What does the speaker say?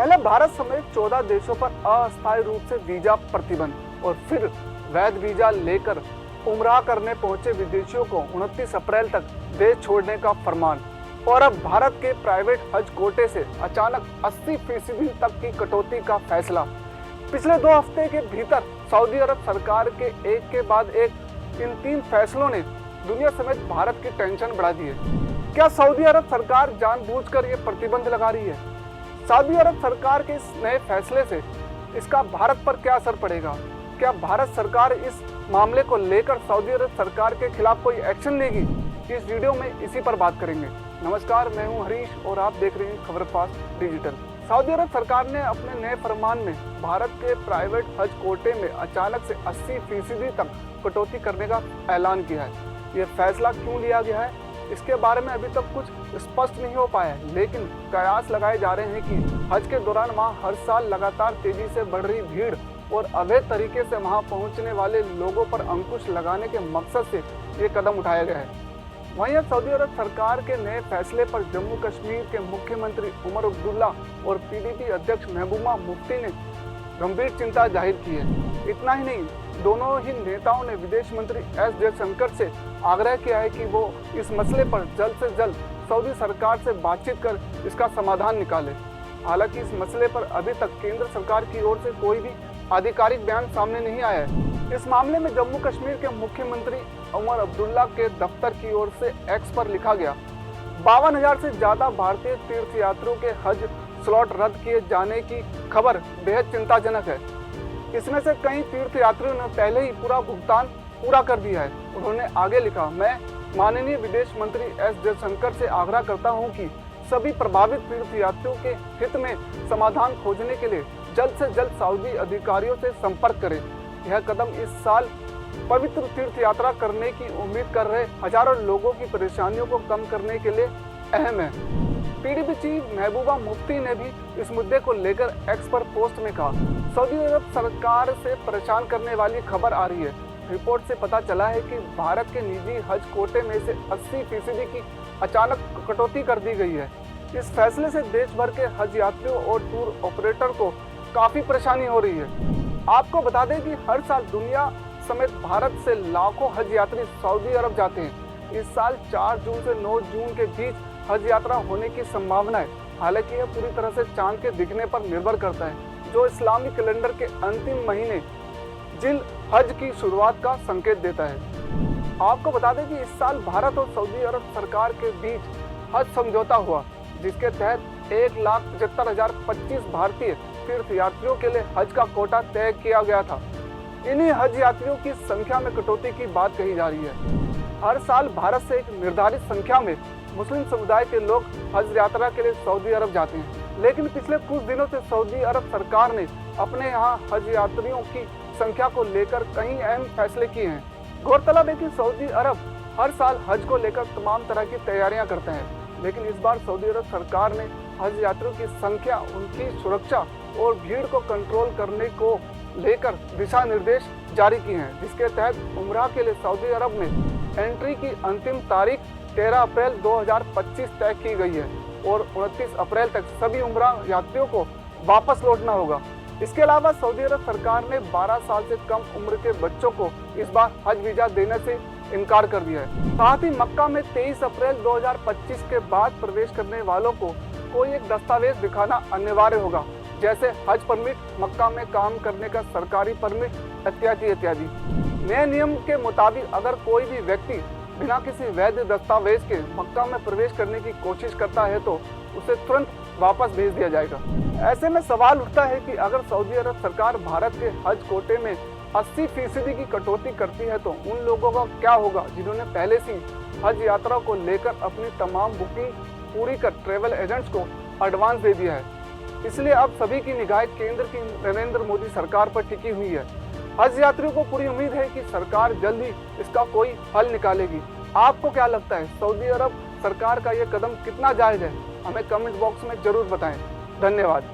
पहले भारत समेत 14 देशों पर अस्थायी रूप से वीजा प्रतिबंध और फिर वैध वीजा लेकर उमरा करने पहुंचे विदेशियों को 29 अप्रैल तक देश छोड़ने का फरमान और अब भारत के प्राइवेट हज कोटे से अचानक 80% तक की कटौती का फैसला। पिछले 2 हफ्ते के भीतर सऊदी अरब सरकार के एक के बाद एक इन 3 फैसलों ने दुनिया समेत भारत की टेंशन बढ़ा दी है। क्या सऊदी अरब सरकार जानबूझकर ये प्रतिबंध लगा रही है? सऊदी अरब सरकार के इस नए फैसले से इसका भारत पर क्या असर पड़ेगा? क्या भारत सरकार इस मामले को लेकर सऊदी अरब सरकार के खिलाफ कोई एक्शन लेगी? इस वीडियो में इसी पर बात करेंगे। नमस्कार, मैं हूं हरीश और आप देख रहे हैं खबर फास्ट डिजिटल। सऊदी अरब सरकार ने अपने नए फरमान में भारत के प्राइवेट हज कोटे में अचानक से 80% तक कटौती करने का ऐलान किया है। ये फैसला क्यों लिया गया है, इसके बारे में अभी तक कुछ स्पष्ट नहीं हो पाया है, लेकिन कयास लगाए जा रहे हैं कि हज के दौरान वहाँ हर साल लगातार तेजी से बढ़ रही भीड़ और अवैध तरीके से वहाँ पहुँचने वाले लोगों पर अंकुश लगाने के मकसद से ये कदम उठाया गया है। वहीं सऊदी अरब सरकार के नए फैसले पर जम्मू कश्मीर के मुख्यमंत्री उमर अब्दुल्ला और पीडीपी अध्यक्ष महबूबा मुफ्ती ने गंभीर चिंता जाहिर की है। इतना ही नहीं, दोनों ही नेताओं ने विदेश मंत्री एस जयशंकर से आग्रह किया है कि वो इस मसले पर जल्द से जल्द सऊदी सरकार से बातचीत कर इसका समाधान निकाले। हालांकि इस मसले पर अभी तक केंद्र सरकार की ओर से कोई भी आधिकारिक बयान सामने नहीं आया है। इस मामले में जम्मू कश्मीर के मुख्यमंत्री उमर अब्दुल्ला के दफ्तर की ओर से एक्स पर लिखा गया 52,000 से ज्यादा भारतीय तीर्थयात्रियों के हज स्लॉट रद्द किए जाने की खबर बेहद चिंताजनक है। इसमें से कई तीर्थयात्रियों ने पहले ही पूरा भुगतान पूरा कर दिया है। उन्होंने आगे लिखा, मैं माननीय विदेश मंत्री एस जयशंकर से आग्रह करता हूं कि सभी प्रभावित तीर्थयात्रियों के हित में समाधान खोजने के लिए जल्द से जल्द सऊदी अधिकारियों से संपर्क करें। यह कदम इस साल पवित्र तीर्थ यात्रा करने की उम्मीद कर रहे हजारों लोगों की परेशानियों को कम करने के लिए अहम है। पीडीपी चीफ महबूबा मुफ्ती ने भी इस मुद्दे को लेकर एक्स पर पोस्ट में कहा, सऊदी अरब सरकार से परेशान करने वाली खबर आ रही है। रिपोर्ट से पता चला है कि भारत के निजी हज कोटे में से 80% की अचानक कटौती कर दी गई है। इस फैसले से देश भर के हज यात्रियों और टूर ऑपरेटर को काफी परेशानी हो रही है। आपको बता दें कि हर साल दुनिया समेत भारत से लाखों हज यात्री सऊदी अरब जाते हैं। इस साल 4 जून से 9 जून के बीच हज यात्रा होने की संभावना है। हालांकि यह पूरी तरह से चांद के दिखने पर निर्भर करता है, जो इस्लामी कैलेंडर के अंतिम महीने जिल हज की शुरुआत का संकेत देता है। आपको बता दें कि इस साल भारत और सऊदी अरब सरकार के बीच हज समझौता हुआ, जिसके तहत 1,75,025 भारतीय तीर्थयात्रियों के लिए हज का कोटा तय किया गया था। इन्हीं हज यात्रियों की संख्या में कटौती की बात कही जा रही है। हर साल भारत से एक निर्धारित संख्या में मुस्लिम समुदाय के लोग हज यात्रा के लिए सऊदी अरब जाते हैं, लेकिन पिछले कुछ दिनों से सऊदी अरब सरकार ने अपने यहाँ हज यात्रियों की संख्या को लेकर कई अहम फैसले किए हैं। गौरतलब है कि सऊदी अरब हर साल हज को लेकर तमाम तरह की तैयारियां करते हैं, लेकिन इस बार सऊदी अरब सरकार ने हज यात्रियों की संख्या, उनकी सुरक्षा और भीड़ को कंट्रोल करने को लेकर दिशा निर्देश जारी किए हैं, जिसके तहत उमरा के लिए सऊदी अरब में एंट्री की अंतिम तारीख 13 अप्रैल 2025 तय की गई है और 29 अप्रैल तक सभी उमरा यात्रियों को वापस लौटना होगा। इसके अलावा सऊदी अरब सरकार ने 12 साल से कम उम्र के बच्चों को इस बार हज वीजा देने से इनकार कर दिया है। साथ ही मक्का में 23 अप्रैल 2025 के बाद प्रवेश करने वालों को कोई एक दस्तावेज दिखाना अनिवार्य होगा, जैसे हज परमिट, मक्का में काम करने का सरकारी परमिट इत्यादि। नए नियम के मुताबिक अगर कोई भी व्यक्ति बिना किसी वैध दस्तावेज के मक्का में प्रवेश करने की कोशिश करता है तो उसे तुरंत वापस भेज दिया जाएगा। ऐसे में सवाल उठता है कि अगर सऊदी अरब सरकार भारत के हज कोटे में 80% की कटौती करती है तो उन लोगों का क्या होगा जिन्होंने पहले से हज यात्रा को लेकर अपनी तमाम बुकिंग पूरी कर ट्रैवल एजेंट्स को एडवांस दे दिया है। इसलिए अब सभी की निगाह केंद्र की नरेंद्र मोदी सरकार पर टिकी हुई है। हज यात्रियों को पूरी उम्मीद है कि सरकार जल्द ही इसका कोई हल निकालेगी। आपको क्या लगता है, सऊदी अरब सरकार का ये कदम कितना जायज है? हमें कमेंट बॉक्स में जरूर बताएं। धन्यवाद।